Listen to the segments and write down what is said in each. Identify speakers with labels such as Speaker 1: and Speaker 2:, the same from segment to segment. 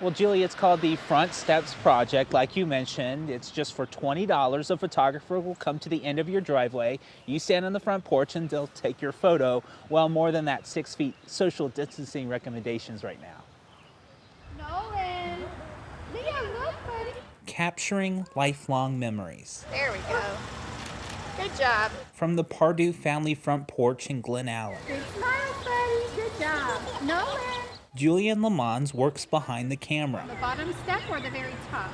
Speaker 1: Well, Julie, it's called the Front Steps Project. Like you mentioned, it's just for $20. A photographer will come to the end of your driveway. You stand on the front porch and they'll take your photo. Well, more than that, 6 feet social distancing recommendations right now.
Speaker 2: Nolan, Leah, look, buddy.
Speaker 1: Capturing lifelong memories.
Speaker 2: There we go. Good job.
Speaker 1: From the Pardue family front porch in Glen Allen.
Speaker 2: Good smile, buddy. Good job. Nolan.
Speaker 1: Julian Lamons works behind the camera.
Speaker 2: The bottom step or the very top?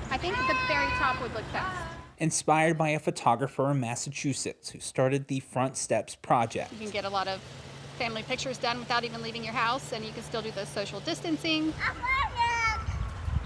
Speaker 2: I think the very top would look best.
Speaker 1: Inspired by a photographer in Massachusetts who started the Front Steps Project.
Speaker 2: You can get a lot of family pictures done without even leaving your house, and you can still do the social distancing.
Speaker 3: A fire truck!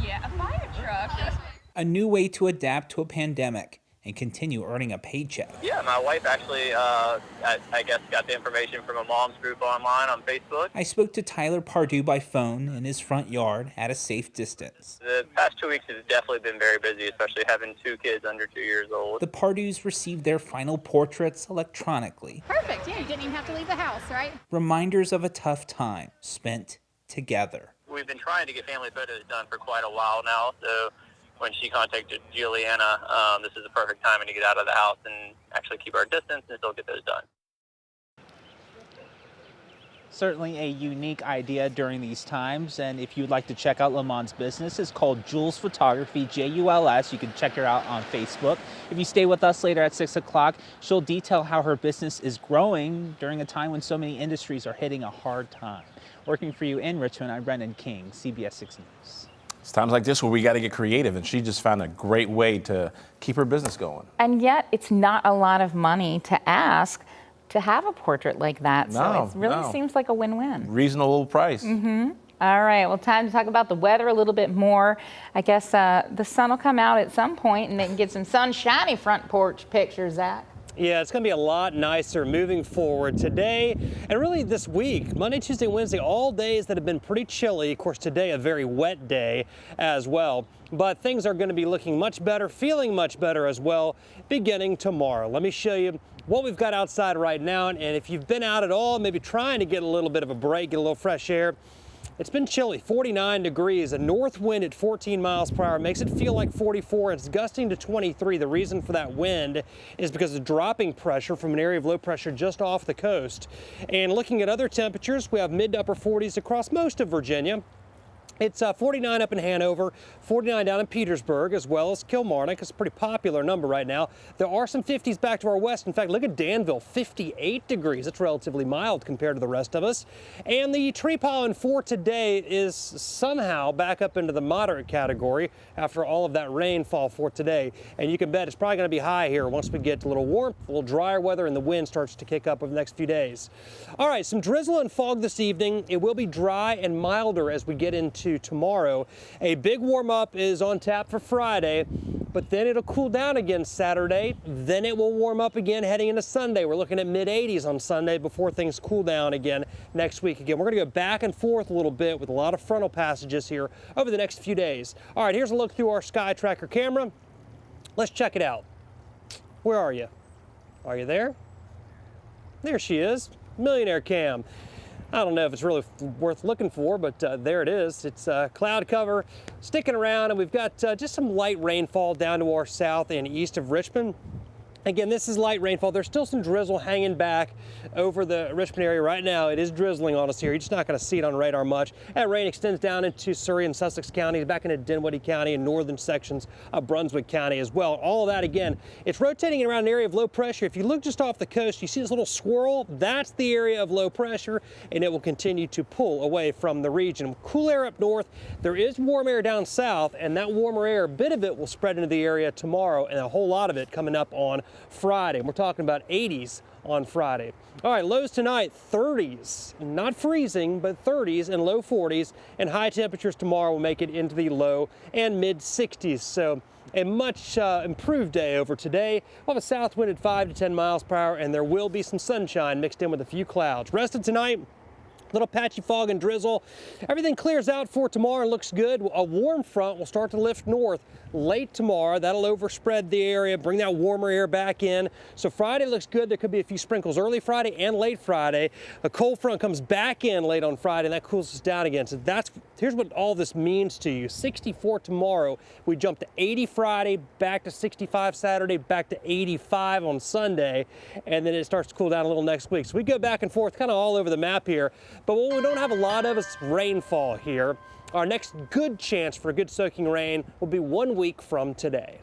Speaker 3: Yeah, a fire truck.
Speaker 1: A new way to adapt to a pandemic and continue earning a paycheck.
Speaker 4: Yeah, my wife actually, I guess, got the information from a mom's group online on Facebook.
Speaker 1: I spoke to Tyler Pardue by phone in his front yard at a safe distance.
Speaker 4: The past 2 weeks has definitely been very busy, especially having 2 kids under 2 years old.
Speaker 1: The Pardues received their final portraits electronically.
Speaker 2: Perfect. Yeah, you didn't even have to leave the house, right?
Speaker 1: Reminders of a tough time spent together.
Speaker 4: We've been trying to get family photos done for quite a while now, so when she contacted Juliana, this is the perfect timing to get out of the house and actually keep our distance and still get those done.
Speaker 1: Certainly a unique idea during these times, and if you'd like to check out Lamont's business, it's called Jules Photography, Juls. You can check her out on Facebook. If you stay with us later at 6 o'clock, she'll detail how her business is growing during a time when so many industries are hitting a hard time. Working for you in Richmond, I'm Brendan King, CBS 6 News.
Speaker 5: It's times like this where we got to get creative, and she just found a great way to keep her business going.
Speaker 6: And yet, it's not a lot of money to ask to have a portrait like that. So it really seems like a win-win.
Speaker 5: Reasonable price.
Speaker 6: Mm-hmm. All right, well, time to talk about the weather a little bit more. I guess the sun will come out at some point, and they can get some sunshiny front porch pictures, Zach.
Speaker 7: Yeah, it's going to be a lot nicer moving forward today and really this week. Monday, Tuesday, Wednesday, all days that have been pretty chilly. Of course, today a very wet day as well. But things are going to be looking much better, feeling much better as well, beginning tomorrow. Let me show you what we've got outside right now. And if you've been out at all, maybe trying to get a little bit of a break, get a little fresh air, it's been chilly, 49 degrees, a north wind at 14 miles per hour makes it feel like 44. It's gusting to 23. The reason for that wind is because of dropping pressure from an area of low pressure just off the coast. And looking at other temperatures, we have mid to upper 40s across most of Virginia. It's 49 up in Hanover, 49 down in Petersburg, as well as Kilmarnock. It's a pretty popular number right now. There are some 50s back to our west. In fact, look at Danville, 58 degrees. That's relatively mild compared to the rest of us. And the tree pollen for today is somehow back up into the moderate category after all of that rainfall for today. And you can bet it's probably going to be high here once we get a little warmth, a little drier weather, and the wind starts to kick up over the next few days. All right, some drizzle and fog this evening. It will be dry and milder as we get into tomorrow. A big warm up is on tap for Friday, but then it'll cool down again Saturday. Then it will warm up again heading into Sunday. We're looking at mid 80s on Sunday before things cool down again next week. Again, we're going to go back and forth a little bit with a lot of frontal passages here over the next few days. All right, here's a look through our Sky Tracker camera. Let's check it out. Where are you? Are you there? There she is, Millionaire Cam. I don't know if it's really worth looking for, but there it is. It's cloud cover sticking around, and we've got just some light rainfall down to our south and east of Richmond. Again, this is light rainfall. There's still some drizzle hanging back over the Richmond area right now. It is drizzling on us here. You're just not going to see it on radar much. That rain extends down into Surrey and Sussex counties, back into Dinwiddie County and northern sections of Brunswick County as well. All of that, again, it's rotating around an area of low pressure. If you look just off the coast, you see this little swirl. That's the area of low pressure, and it will continue to pull away from the region. Cool air up north. There is warm air down south, and that warmer air, a bit of it will spread into the area tomorrow, and a whole lot of it coming up on Friday. We're talking about 80s on Friday. All right, lows tonight, 30s, not freezing, but 30s and low 40s, and high temperatures tomorrow will make it into the low and mid 60s. So a much improved day over today. We'll have a south wind at 5 to 10 miles per hour, and there will be some sunshine mixed in with a few clouds. Rest of tonight, Little patchy fog and drizzle. Everything clears out for tomorrow and looks good. A warm front will start to lift north late tomorrow. That'll overspread the area, bring that warmer air back in. So Friday looks good. There could be a few sprinkles early Friday and late Friday. A cold front comes back in late on Friday and that cools us down again. So here's what all this means to you. 64 tomorrow. We jump to 80 Friday, back to 65 Saturday, back to 85 on Sunday, and then it starts to cool down a little next week. So we go back and forth kind of all over the map here. But what we don't have a lot of is rainfall here. Our next good chance for good soaking rain will be 1 week from today.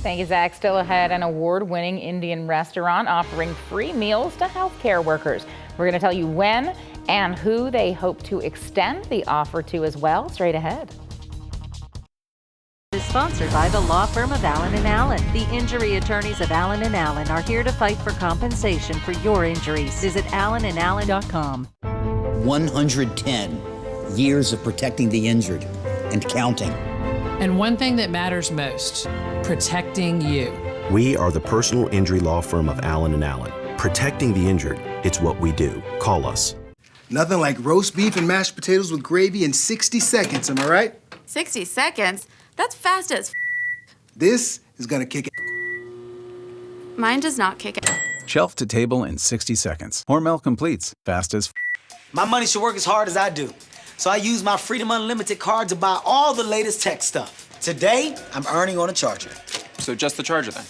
Speaker 6: Thank you, Zach. Still ahead, an award-winning Indian restaurant offering free meals to healthcare workers. We're going to tell you when and who they hope to extend the offer to as well. Straight ahead.
Speaker 8: Is sponsored by the law firm of Allen & Allen. The injury attorneys of Allen & Allen are here to fight for compensation for your injuries. Visit allenandallen.com.
Speaker 9: 110 years of protecting the injured and counting.
Speaker 10: And one thing that matters most, protecting you.
Speaker 11: We are the personal injury law firm of Allen & Allen. Protecting the injured, it's what we do. Call us.
Speaker 12: Nothing like roast beef and mashed potatoes with gravy in 60 seconds, am I right?
Speaker 3: 60 seconds? That's fast as
Speaker 12: This is gonna kick it.
Speaker 3: Mine does not kick it.
Speaker 13: Shelf to table in 60 seconds. Hormel completes fast as
Speaker 14: My money should work as hard as I do. So I use my Freedom Unlimited card to buy all the latest tech stuff. Today, I'm earning on a charger.
Speaker 15: So just the charger then?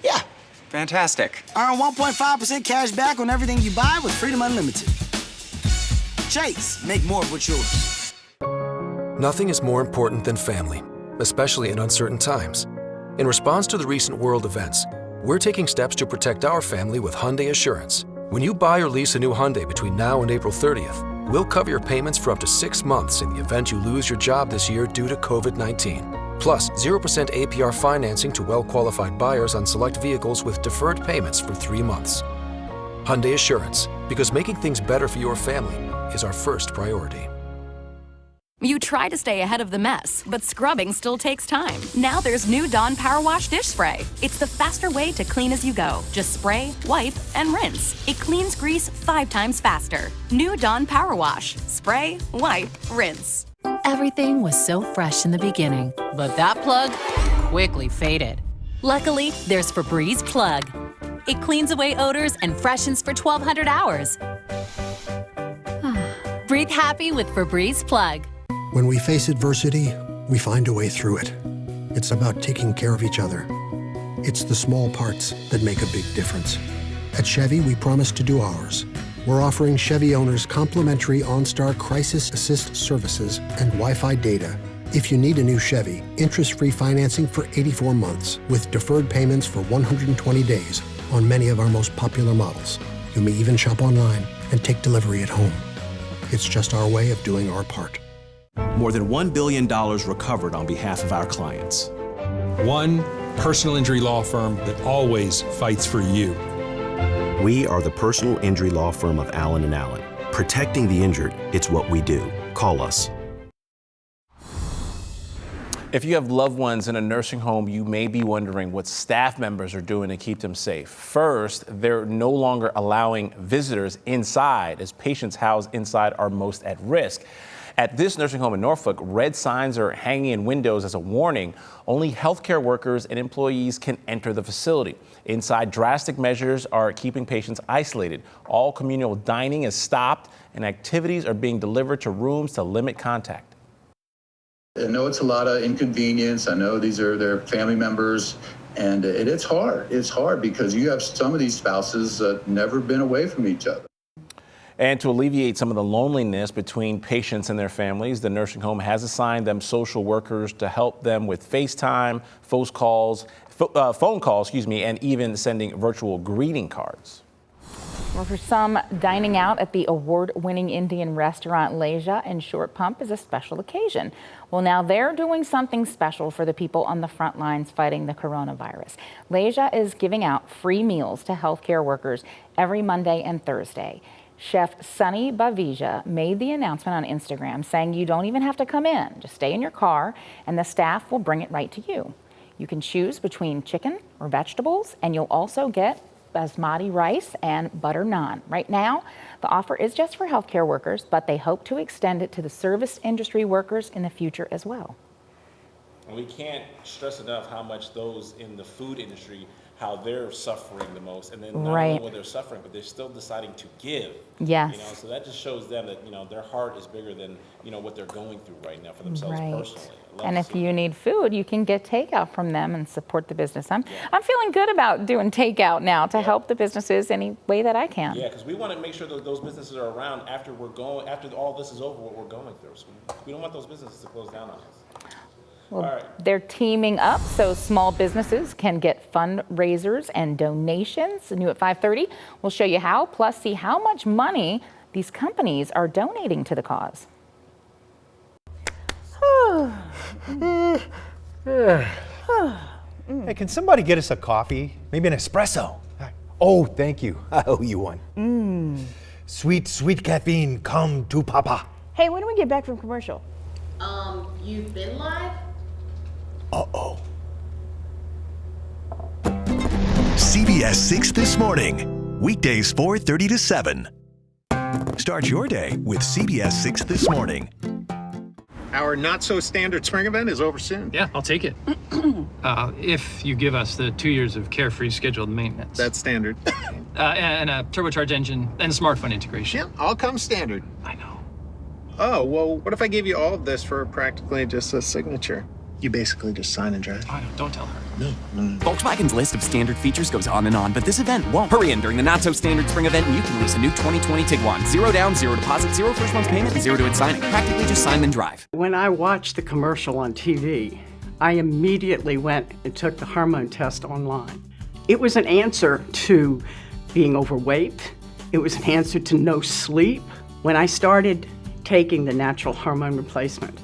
Speaker 14: Yeah.
Speaker 15: Fantastic.
Speaker 14: Earn 1.5% cash back on everything you buy with Freedom Unlimited. Chase, make more of what's yours.
Speaker 16: Nothing is more important than family, especially in uncertain times. In response to the recent world events, we're taking steps to protect our family with Hyundai Assurance. When you buy or lease a new Hyundai between now and April 30th, we'll cover your payments for up to 6 months in the event you lose your job this year due to COVID-19. Plus, 0% APR financing to well-qualified buyers on select vehicles with deferred payments for 3 months. Hyundai Assurance, because making things better for your family is our first priority.
Speaker 17: You try to stay ahead of the mess, but scrubbing still takes time. Now there's new Dawn Power Wash Dish Spray. It's the faster way to clean as you go. Just spray, wipe, and rinse. It cleans grease 5 times faster. New Dawn Power Wash. Spray, wipe, rinse.
Speaker 18: Everything was so fresh in the beginning, but that plug quickly faded.
Speaker 17: Luckily, there's Febreze Plug. It cleans away odors and freshens for 1,200 hours. Breathe happy with Febreze Plug.
Speaker 19: When we face adversity, we find a way through it. It's about taking care of each other. It's the small parts that make a big difference. At Chevy, we promise to do ours. We're offering Chevy owners complimentary OnStar Crisis Assist services and Wi-Fi data. If you need a new Chevy, interest-free financing for 84 months with deferred payments for 120 days on many of our most popular models. You may even shop online and take delivery at home. It's just our way of doing our part.
Speaker 11: More than $1 billion recovered on behalf of our clients.
Speaker 20: One personal injury law firm that always fights for you.
Speaker 11: We are the personal injury law firm of Allen & Allen. Protecting the injured, it's what we do. Call us.
Speaker 5: If you have loved ones in a nursing home, you may be wondering what staff members are doing to keep them safe. First, they're no longer allowing visitors inside, as patients housed inside are most at risk. At this nursing home in Norfolk, red signs are hanging in windows as a warning. Only healthcare workers and employees can enter the facility. Inside, drastic measures are keeping patients isolated. All communal dining is stopped, and activities are being delivered to rooms to limit contact.
Speaker 21: I know it's a lot of inconvenience. I know these are their family members, and it's hard. It's hard because you have some of these spouses never been away from each other.
Speaker 5: And to alleviate some of the loneliness between patients and their families, the nursing home has assigned them social workers to help them with FaceTime, phone calls, and even sending virtual greeting cards.
Speaker 6: Well, for some, dining out at the award-winning Indian restaurant Leisure in Short Pump is a special occasion. Well, now they're doing something special for the people on the front lines fighting the coronavirus. Leisure is giving out free meals to healthcare workers every Monday and Thursday. Chef Sunny Bavija made the announcement on Instagram saying you don't even have to come in. Just stay in your car and the staff will bring it right to you. You can choose between chicken or vegetables, and you'll also get basmati rice and butter naan. Right now, the offer is just for healthcare workers, but they hope to extend it to the service industry workers in the future as well.
Speaker 5: And we can't stress enough how much those in the food industry, how they're suffering the most, and then not only when they're suffering, but they're still deciding to give.
Speaker 6: Yes.
Speaker 5: You know, so that just shows them that, you know, their heart is bigger than, you know, what they're going through right now for themselves personally.
Speaker 6: And if you need food, you can get takeout from them and support the business. I'm feeling good about doing takeout now to help the businesses any way that I can.
Speaker 5: Yeah, because we want to make sure that those businesses are around after all this is over, what we're going through. So we don't want those businesses to close down on us.
Speaker 6: Well, they're teaming up so small businesses can get fundraisers and donations. New at 5:30, we'll show you how, plus see how much money these companies are donating to the cause.
Speaker 2: Hey, can somebody get us a coffee? Maybe an espresso? Oh, thank you. I owe you one. Sweet, sweet caffeine, come to Papa.
Speaker 22: Hey, when do we get back from commercial?
Speaker 23: You've been live?
Speaker 2: Uh-oh.
Speaker 24: CBS 6 This Morning, weekdays 4:30 to 7. Start your day with CBS 6 This Morning.
Speaker 25: Our not-so-standard spring event is over soon.
Speaker 26: Yeah, I'll take it. If you give us the 2 years of carefree scheduled maintenance.
Speaker 25: That's standard.
Speaker 26: And a turbocharged engine and smartphone integration.
Speaker 25: Yeah, all comes standard.
Speaker 26: I know.
Speaker 25: Oh, well, what if I gave you all of this for practically just a signature? You basically just sign and drive.
Speaker 26: I know, don't tell her.
Speaker 25: No.
Speaker 15: Volkswagen's list of standard features goes on and on, but this event won't. Hurry in during the not-so-standard spring event and you can lease a new 2020 Tiguan. 0 down, 0 deposit, 0 first month's payment, and 0 to its signing. Practically just sign then drive.
Speaker 27: When I watched the commercial on TV, I immediately went and took the hormone test online. It was an answer to being overweight. It was an answer to no sleep. When I started taking the natural hormone replacement,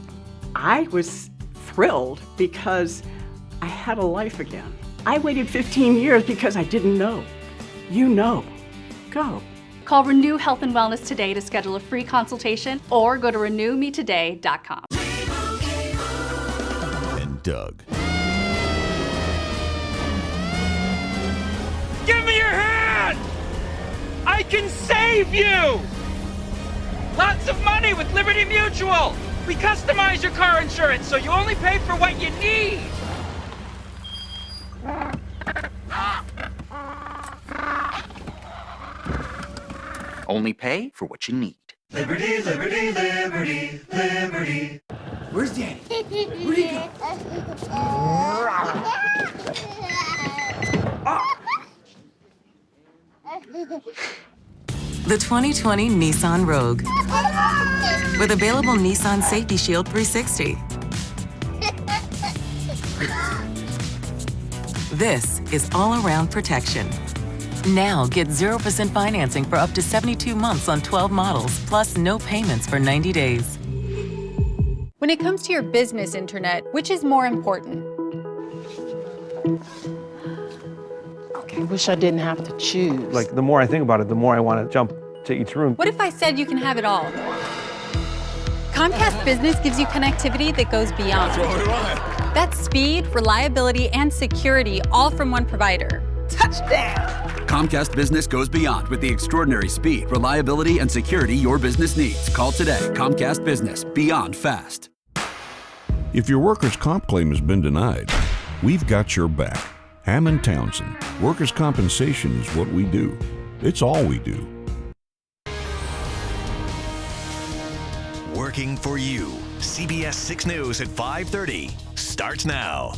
Speaker 27: I was thrilled because I had a life again. I waited 15 years because I didn't know. You know. Go.
Speaker 28: Call Renew Health and Wellness today to schedule a free consultation or go to renewmetoday.com.
Speaker 24: And Doug.
Speaker 29: Give me your hand! I can save you! Lots of money with Liberty Mutual! We customize your car insurance so you only pay for what you need!
Speaker 15: Only pay for what you need.
Speaker 29: Liberty, liberty, liberty, liberty.
Speaker 14: Where's Daddy? Where'd he go?
Speaker 30: The 2020 Nissan Rogue. With available Nissan Safety Shield 360. This is all-around protection. Now get 0% financing for up to 72 months on 12 models, plus no payments for 90 days.
Speaker 31: When it comes to your business internet, which is more important?
Speaker 22: I wish I didn't have to choose.
Speaker 2: Like, the more I think about it, the more I want to jump to each room.
Speaker 31: What if I said you can have it all? Comcast Business gives you connectivity that goes beyond.
Speaker 29: So do I.
Speaker 31: That's speed, reliability, and security, all from one provider. Touchdown!
Speaker 32: Comcast Business goes beyond with the extraordinary speed, reliability, and security your business needs. Call today. Comcast Business. Beyond fast.
Speaker 33: If your workers' comp claim has been denied, we've got your back. Hammond Townsend. Workers' compensation is what we do. It's all we do.
Speaker 24: Working for you. CBS 6 News at 5:30 starts now.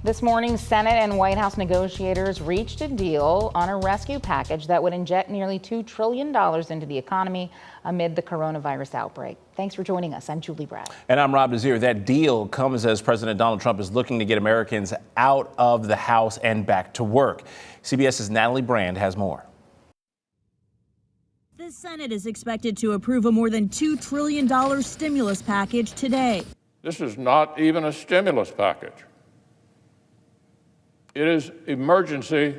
Speaker 6: This morning, Senate and White House negotiators reached a deal on a rescue package that would inject nearly $2 trillion into the economy amid the coronavirus outbreak. Thanks for joining us. I'm Julie Brad.
Speaker 5: And I'm Rob Nazir. That deal comes as President Donald Trump is looking to get Americans out of the house and back to work. CBS's Natalie Brand has more.
Speaker 34: The Senate is expected to approve a more than $2 trillion stimulus package today.
Speaker 35: This is not even a stimulus package. It is emergency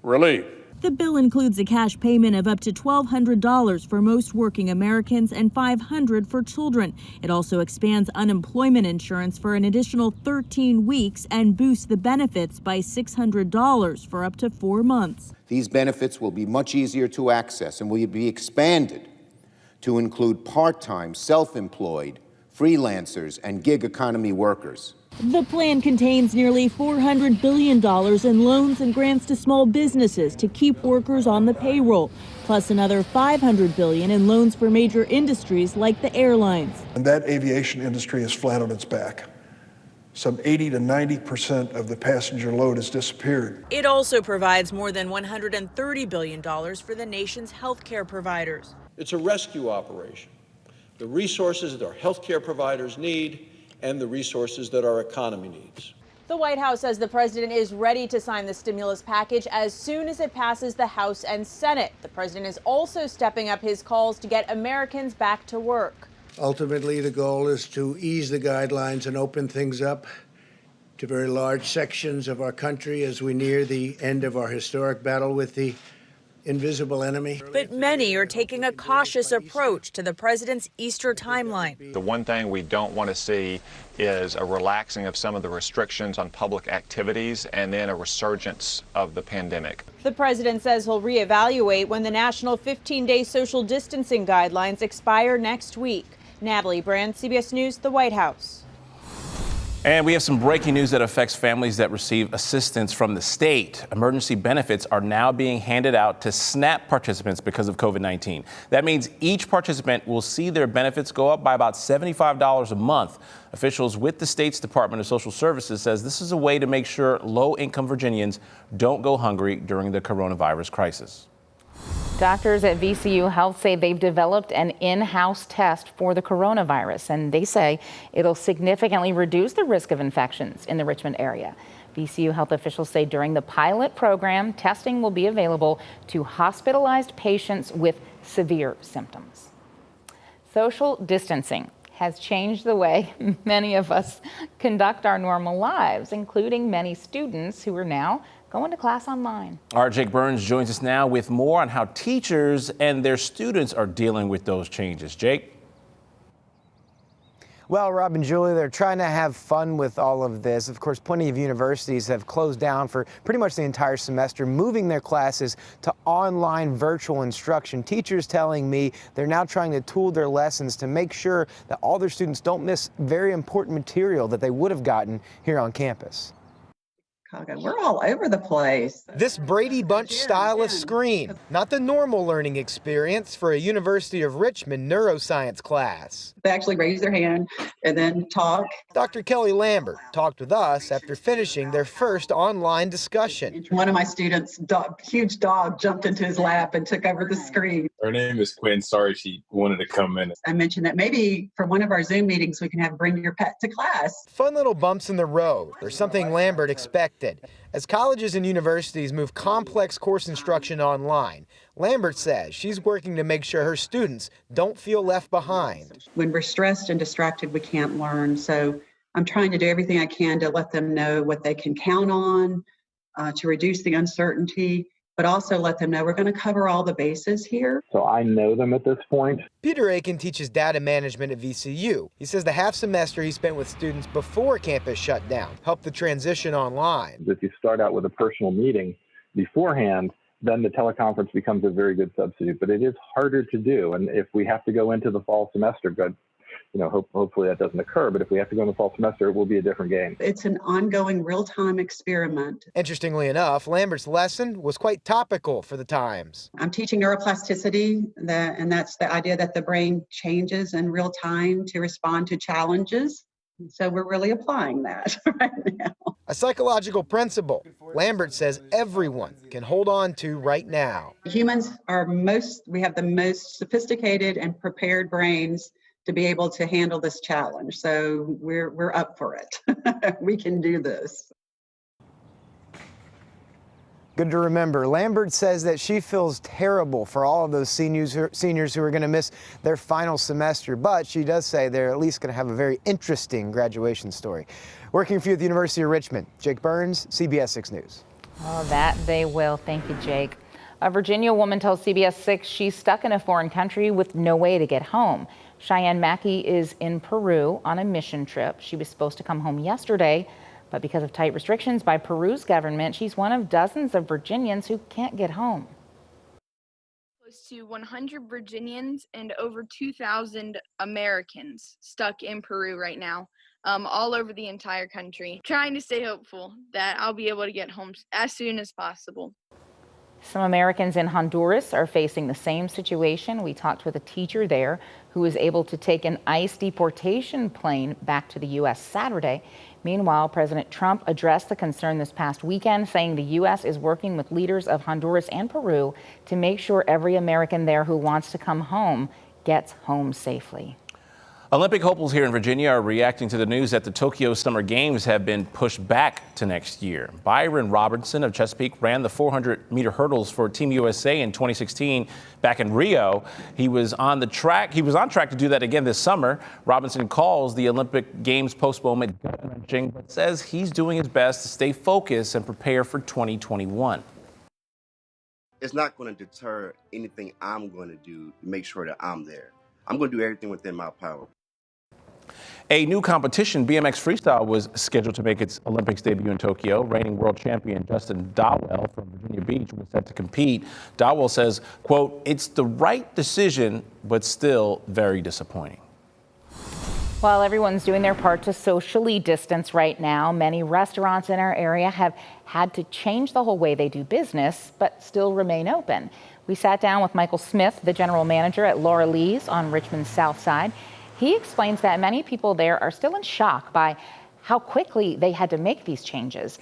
Speaker 35: relief.
Speaker 34: The bill includes a cash payment of up to $1,200 for most working Americans and $500 for children. It also expands unemployment insurance for an additional 13 weeks and boosts the benefits by $600 for up to 4 months.
Speaker 1: These benefits will be much easier to access and will be expanded to include part-time, self-employed, freelancers, and gig economy workers.
Speaker 34: The plan contains nearly $400 billion in loans and grants to small businesses to keep workers on the payroll, plus another $500 billion in loans for major industries like the airlines.
Speaker 3: And that aviation industry is flat on its back. Some 80 to 90% of the passenger load has disappeared.
Speaker 34: It also provides more than $130 billion for the nation's healthcare providers.
Speaker 4: It's a rescue operation. The resources that our healthcare providers need and the resources that our economy needs.
Speaker 7: The White House says the president is ready to sign the stimulus package as soon as it passes the House and Senate. The president is also stepping up his calls to get Americans back to work.
Speaker 8: Ultimately, the goal is to ease the guidelines and open things up to very large sections of our country as we near the end of our historic battle with the invisible enemy.
Speaker 34: But many are taking a cautious approach to the president's Easter timeline.
Speaker 9: The one thing we don't want to see is a relaxing of some of the restrictions on public activities and then a resurgence of the pandemic.
Speaker 7: The president says he'll reevaluate when the national 15-day social distancing guidelines expire next week. Natalie Brand, CBS News, the White House.
Speaker 5: And we have some breaking news that affects families that receive assistance from the state. Emergency benefits are now being handed out to SNAP participants because of COVID-19. That means each participant will see their benefits go up by about $75 a month. Officials with the state's Department of Social Services says this is a way to make sure low-income Virginians don't go hungry during the coronavirus crisis.
Speaker 6: Doctors at VCU Health say they've developed an in-house test for the coronavirus, and they say it'll significantly reduce the risk of infections in the Richmond area. VCU Health officials say during the pilot program, testing will be available to hospitalized patients with severe symptoms. Social distancing has changed the way many of us conduct our normal lives, including many students who are now going to class online.
Speaker 5: Our Jake Burns joins us now with more on how teachers and their students are dealing with those changes. Jake?
Speaker 10: Well, Rob and Julie, they're trying to have fun with all of this. Of course, plenty of universities have closed down for pretty much the entire semester, moving their classes to online virtual instruction. Teachers telling me they're now trying to tool their lessons to make sure that all their students don't miss very important material that they would have gotten here on campus.
Speaker 11: We're all over the place.
Speaker 12: This Brady Bunch style of screen, not the normal learning experience for a University of Richmond neuroscience class.
Speaker 11: They actually raise their hand and then talk.
Speaker 12: Dr. Kelly Lambert talked with us after finishing their first online discussion.
Speaker 11: One of my students' huge dog jumped into his lap and took over the screen.
Speaker 13: Her name is Quinn. Sorry, she wanted to come in.
Speaker 11: I mentioned that maybe for one of our Zoom meetings, we can have bring your pet to class.
Speaker 12: Fun little bumps in the road, or something Lambert expected. As colleges and universities move complex course instruction online, Lambert says she's working to make sure her students don't feel left behind.
Speaker 11: When we're stressed and distracted, we can't learn. So I'm trying to do everything I can to let them know what they can count on, to reduce the uncertainty, but also let them know we're going to cover all the bases here.
Speaker 16: So I know them at this point.
Speaker 12: Peter Aiken teaches data management at VCU. He says the half semester he spent with students before campus shut down helped the transition online.
Speaker 16: If you start out with a personal meeting beforehand, then the teleconference becomes a very good substitute, but it is harder to do. And if we have to go into the fall semester, good. Hopefully that doesn't occur, but if we have to go in the fall semester, it will be a different game.
Speaker 11: It's an ongoing real-time experiment.
Speaker 12: Interestingly enough, Lambert's lesson was quite topical for the times.
Speaker 11: I'm teaching neuroplasticity, and that's the idea that the brain changes in real time to respond to challenges. So we're really applying that right now.
Speaker 12: A psychological principle Lambert says everyone can hold on to right now.
Speaker 11: Humans we have the most sophisticated and prepared brains to be able to handle this challenge. So we're up for it. We can do this.
Speaker 10: Good to remember. Lambert says that she feels terrible for all of those seniors who are going to miss their final semester, but she does say they're at least going to have a very interesting graduation story. Working for you at the University of Richmond, Jake Burns, CBS 6 News.
Speaker 6: Oh, that they will. Thank you, Jake. A Virginia woman tells CBS 6 she's stuck in a foreign country with no way to get home. Cheyenne Mackey is in Peru on a mission trip. She was supposed to come home yesterday, but because of tight restrictions by Peru's government, she's one of dozens of Virginians who can't get home.
Speaker 2: Close to 100 Virginians and over 2,000 Americans stuck in Peru right now, all over the entire country. Trying to stay hopeful that I'll be able to get home as soon as possible.
Speaker 6: Some Americans in Honduras are facing the same situation. We talked with a teacher there who was able to take an ICE deportation plane back to the U.S. Saturday. Meanwhile, President Trump addressed the concern this past weekend, saying the U.S. is working with leaders of Honduras and Peru to make sure every American there who wants to come home gets home safely.
Speaker 5: Olympic hopefuls here in Virginia are reacting to the news that the Tokyo Summer Games have been pushed back to next year. Byron Robertson of Chesapeake ran the 400-meter hurdles for Team USA in 2016 back in Rio. He was on track to do that again this summer. Robinson calls the Olympic Games postponement gut-wrenching, but says he's doing his best to stay focused and prepare for 2021.
Speaker 14: It's not going to deter anything I'm going to do to make sure that I'm there. I'm going to do everything within my power.
Speaker 5: A new competition, BMX Freestyle, was scheduled to make its Olympics debut in Tokyo. Reigning world champion Justin Dowell from Virginia Beach was set to compete. Dowell says, quote, "It's the right decision, but still very disappointing."
Speaker 6: While everyone's doing their part to socially distance right now, many restaurants in our area have had to change the whole way they do business, but still remain open. We sat down with Michael Smith, the general manager at Laura Lee's on Richmond's South Side. He explains that many people there are still in shock by how quickly they had to make these changes.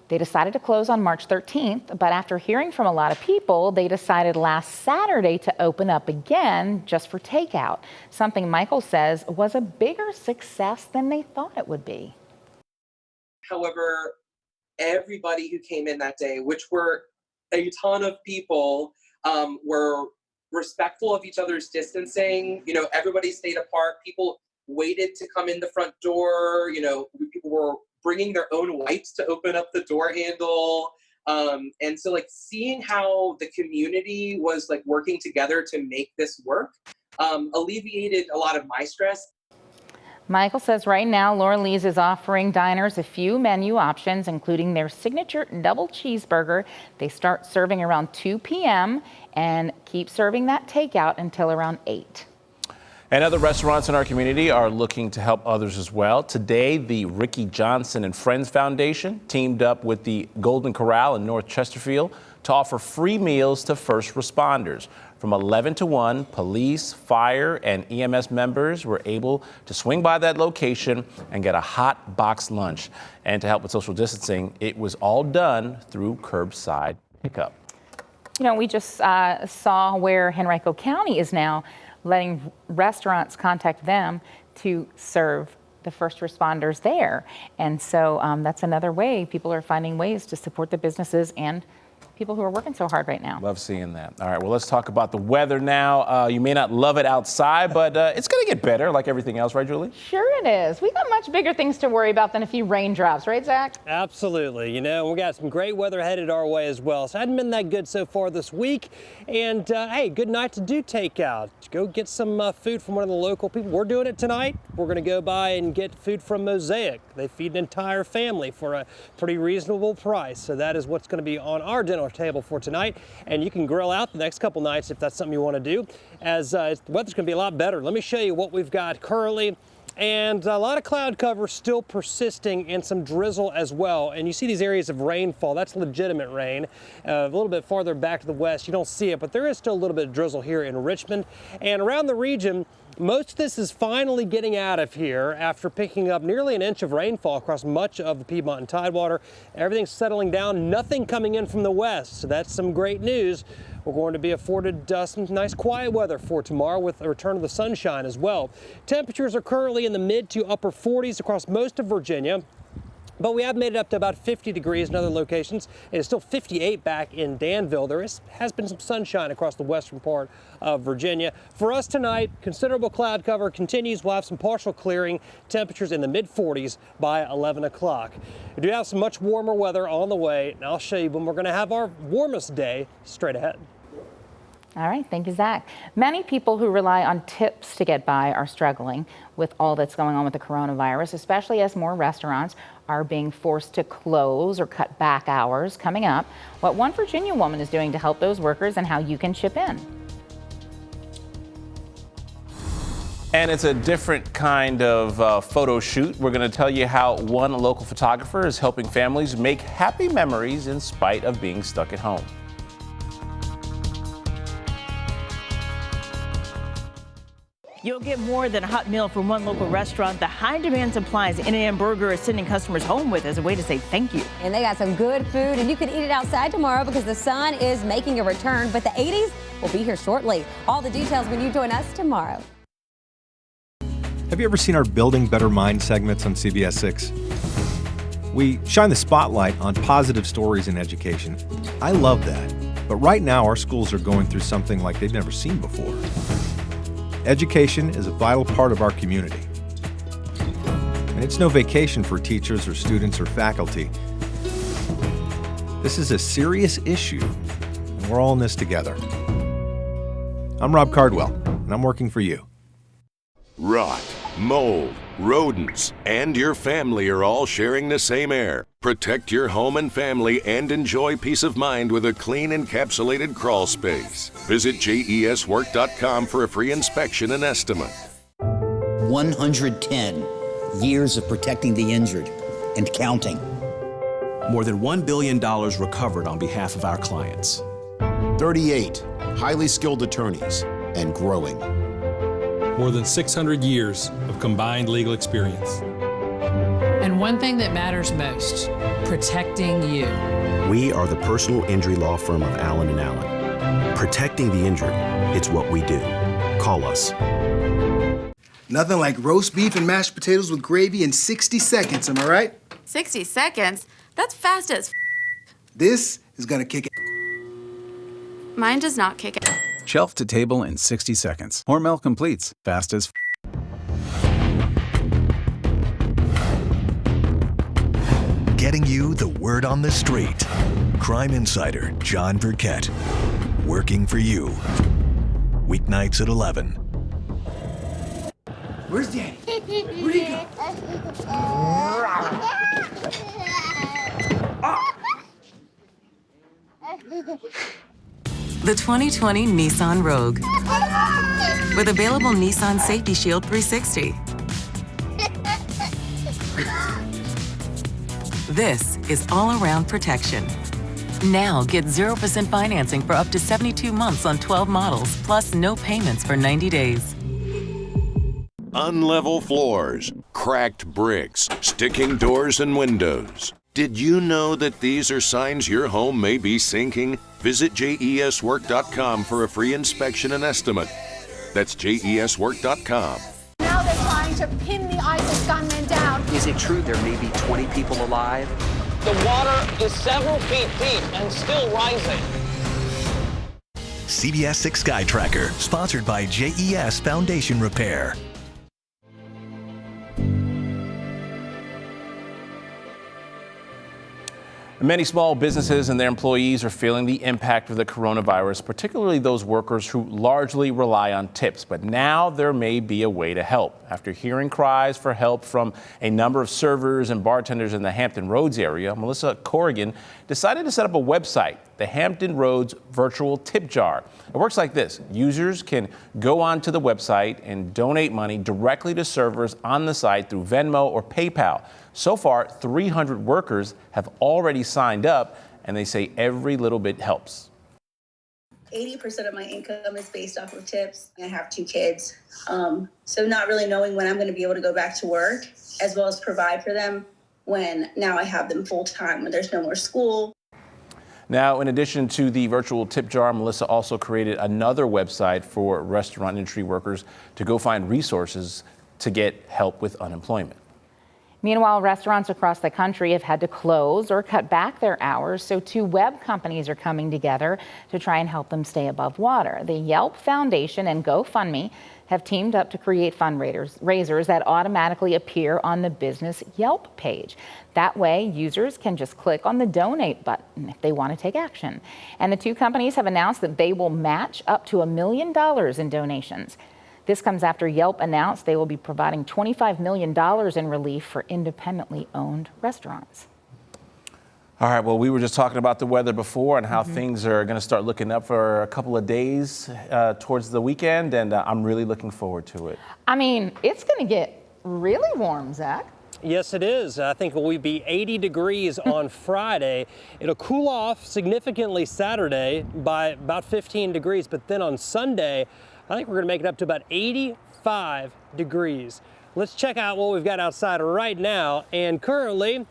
Speaker 6: They decided to close on March 13th, but after hearing from a lot of people, they decided last Saturday to open up again just for takeout, something Michael says was a bigger success than they thought it would be.
Speaker 15: However, everybody who came in that day, which were a ton of people, were respectful of each other's distancing. You know, everybody stayed apart. People waited to come in the front door. You know, people were bringing their own wipes to open up the door handle. And so like seeing how the community was like working together to make this work alleviated a lot of my stress.
Speaker 6: Michael says right now Laura Lee's is offering diners a few menu options, including their signature double cheeseburger. They start serving around 2 p.m. and keep serving that takeout until around 8.
Speaker 5: And other restaurants in our community are looking to help others as well. Today, the Ricky Johnson and Friends Foundation teamed up with the Golden Corral in North Chesterfield to offer free meals to first responders. From 11 to 1, police, fire, and EMS members were able to swing by that location and get a hot box lunch. And to help with social distancing, it was all done through curbside pickup.
Speaker 6: You know, we just saw where Henrico County is now letting restaurants contact them to serve the first responders there. And so that's another way people are finding ways to support the businesses and people who are working so hard right now.
Speaker 5: Love seeing that. All right, well, let's talk about the weather now. You may not love it outside, but it's going to get better like everything else, right, Julie?
Speaker 6: Sure it is. We got much bigger things to worry about than a few raindrops, right, Zach?
Speaker 17: Absolutely. You know, we got some great weather headed our way as well. So it hasn't been that good so far this week. And hey, good night to do takeout. Go get some food from one of the local people. We're doing it tonight. We're going to go by and get food from Mosaic. They feed an entire family for a pretty reasonable price. So that is what's going to be on our dinner table for tonight, and you can grill out the next couple nights if that's something you want to do, as the weather's going to be a lot better. Let me show you what we've got currently, and a lot of cloud cover still persisting and some drizzle as well. And you see these areas of rainfall. That's legitimate rain. A little bit farther back to the west, you don't see it, but there is still a little bit of drizzle here in Richmond and around the region. Most of this is finally getting out of here after picking up nearly an inch of rainfall across much of the Piedmont and Tidewater. Everything's settling down, nothing coming in from the west, so that's some great news. We're going to be afforded some nice quiet weather for tomorrow with a return of the sunshine as well. Temperatures are currently in the mid to upper 40s across most of Virginia. But we have made it up to about 50 degrees in other locations. It is still 58 back in Danville. There has been some sunshine across the western part of Virginia. For us tonight, considerable cloud cover continues. We'll have some partial clearing, temperatures in the mid 40s by 11 o'clock. We do have some much warmer weather on the way, and I'll show you when we're going to have our warmest day straight ahead.
Speaker 6: All right, thank you, Zach. Many people who rely on tips to get by are struggling with all that's going on with the coronavirus, especially as more restaurants are being forced to close or cut back hours. Coming up, what one Virginia woman is doing to help those workers and how you can chip in.
Speaker 5: And it's a different kind of photo shoot. We're going to tell you how one local photographer is helping families make happy memories in spite of being stuck at home.
Speaker 34: You'll get more than a hot meal from one local restaurant. The high-demand supplies In-N-Out Burger is sending customers home with as a way to say thank you.
Speaker 18: And they got some good food, and you can eat it outside tomorrow because the sun is making a return, but the 80s will be here shortly. All the details when you join us tomorrow.
Speaker 19: Have you ever seen our Building Better Minds segments on CBS 6? We shine the spotlight on positive stories in education. I love that. But right now, our schools are going through something like they've never seen before. Education is a vital part of our community. And it's no vacation for teachers or students or faculty. This is a serious issue, and we're all in this together. I'm Rob Cardwell, and I'm working for you.
Speaker 24: Rot, mold, rodents, and your family are all sharing the same air. Protect your home and family and enjoy peace of mind with a clean encapsulated crawl space. Visit JESWork.com for a free inspection and estimate.
Speaker 20: 110 years of protecting the injured and counting.
Speaker 21: More than $1 billion recovered on behalf of our clients.
Speaker 22: 38 highly skilled attorneys and growing.
Speaker 23: More than 600 years of combined legal experience.
Speaker 25: And one thing that matters most, protecting you.
Speaker 26: We are the personal injury law firm of Allen & Allen. Protecting the injured, it's what we do. Call us.
Speaker 27: Nothing like roast beef and mashed potatoes with gravy in 60 seconds, am I right?
Speaker 28: 60 seconds? That's fast as
Speaker 27: This is gonna kick it.
Speaker 28: Mine does not kick it.
Speaker 29: Shelf to table in 60 seconds. Hormel completes fast as
Speaker 24: Getting you the word on the street. Crime Insider John Burkett. Working for you. Weeknights at 11.
Speaker 27: Where's Daddy? Where'd he go?
Speaker 30: The 2020 Nissan Rogue. With available Nissan Safety Shield 360. This is all-around protection. Now get 0% financing for up to 72 months on 12 models, plus no payments for 90 days.
Speaker 24: Unlevel floors, cracked bricks, sticking doors and windows. Did you know that these are signs your home may be sinking? Visit JESWork.com for a free inspection and estimate. That's JESWork.com.
Speaker 31: Now they're trying to pin the ISIS gunman down.
Speaker 32: Is it true there may be 20 people alive?
Speaker 33: The water is several feet deep and still rising.
Speaker 24: CBS 6 Sky Tracker, sponsored by JES Foundation Repair.
Speaker 5: Many small businesses and their employees are feeling the impact of the coronavirus, particularly those workers who largely rely on tips. But now there may be a way to help. After hearing cries for help from a number of servers and bartenders in the Hampton Roads area, Melissa Corrigan decided to set up a website, the Hampton Roads Virtual Tip Jar. It works like this. Users can go onto the website and donate money directly to servers on the site through Venmo or PayPal. So far, 300 workers have already signed up, and they say every little bit helps.
Speaker 36: 80% of my income is based off of tips. I have 2 kids, so not really knowing when I'm going to be able to go back to work, as well as provide for them when now I have them full time, when there's no more school.
Speaker 5: Now, in addition to the virtual tip jar, Melissa also created another website for restaurant industry workers to go find resources to get help with unemployment.
Speaker 6: Meanwhile, restaurants across the country have had to close or cut back their hours, so two web companies are coming together to try and help them stay above water. The Yelp Foundation and GoFundMe have teamed up to create fundraisers that automatically appear on the business Yelp page. That way, users can just click on the donate button if they want to take action. And the two companies have announced that they will match up to $1 million in donations. This comes after Yelp announced they will be providing $25 million in relief for independently owned restaurants.
Speaker 5: All right, well, we were just talking about the weather before and how things are going to start looking up for a couple of days towards the weekend, and I'm really looking forward to it.
Speaker 6: I mean, it's going to get really warm, Zach.
Speaker 1: Yes, it is. I think we'll be 80 degrees on Friday. It'll cool off significantly Saturday by about 15 degrees, but then on Sunday, I think we're going to make it up to about 85 degrees. Let's check out what we've got outside right now. And currently,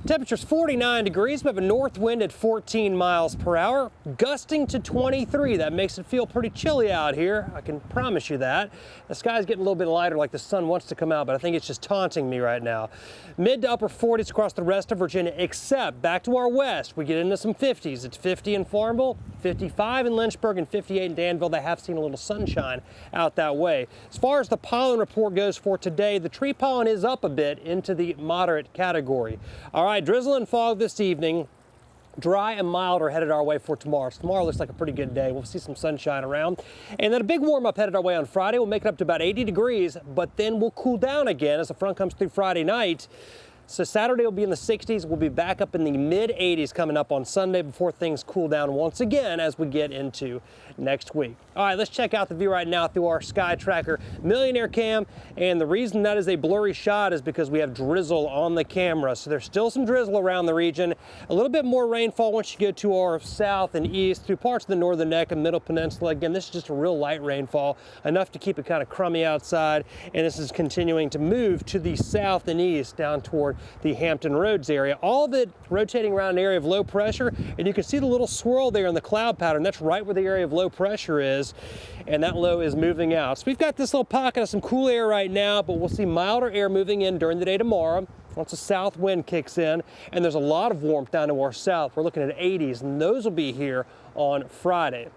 Speaker 1: temperature's 49 degrees. We have a north wind at 14 miles per hour, gusting to 23. That makes it feel pretty chilly out here. I can promise you that. The sky's getting a little bit lighter, like the sun wants to come out, but I think it's just taunting me right now. Mid to upper 40s across the rest of Virginia, except back to our west. We get into some 50s. It's 50 in Farmville, 55 in Lynchburg, and 58 in Danville. They have seen a little sunshine out that way. As far as the pollen report goes for today, the tree pollen is up a bit into the moderate category. All right, drizzle and fog this evening. Dry and mild are headed our way for tomorrow. So tomorrow looks like a pretty good day. We'll see some sunshine around. And then a big warm up headed our way on Friday. We'll make it up to about 80 degrees, but then we'll cool down again as the front comes through Friday night. So Saturday will be in the 60s. We'll be back up in the mid 80s coming up on Sunday before things cool down once again as we get into next week. All right, let's check out the view right now through our Sky Tracker Millionaire Cam. And the reason that is a blurry shot is because we have drizzle on the camera. So there's still some drizzle around the region. A little bit more rainfall once you get to our south and east through parts of the northern neck and middle peninsula. Again, this is just a real light rainfall, enough to keep it kind of crummy outside. And this is continuing to move to the south and east down toward the Hampton Roads area. All of it rotating around an area of low pressure. And you can see the little swirl there in the cloud pattern. That's right where the area of low pressure is. And that low is moving out. So we've got this little pocket of some cool air right now, but we'll see milder air moving in during the day tomorrow once the south wind kicks in. And there's a lot of warmth down to our south. We're looking at 80s, and those will be here on Friday.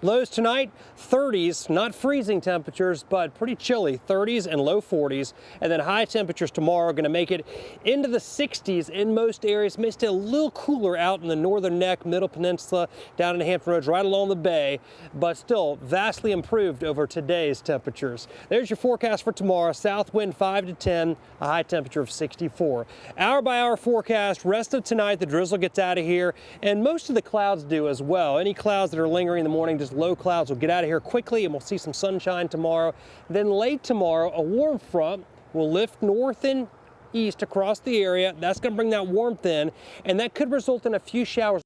Speaker 1: Lows tonight, 30s, not freezing temperatures, but pretty chilly, 30s and low 40s. And then high temperatures tomorrow are going to make it into the 60s in most areas. May stay a little cooler out in the northern neck, middle peninsula, down in the Hampton Roads, right along the bay, but still vastly improved over today's temperatures. There's your forecast for tomorrow. South wind 5 to 10, a high temperature of 64. Hour by hour forecast. Rest of tonight, the drizzle gets out of here, and most of the clouds do as well. Any clouds that are lingering in the morning, just low clouds will get out of here quickly, and we'll see some sunshine tomorrow. Then late tomorrow, a warm front will lift north and east across the area. That's going to bring that warmth in, and that could result in a few showers.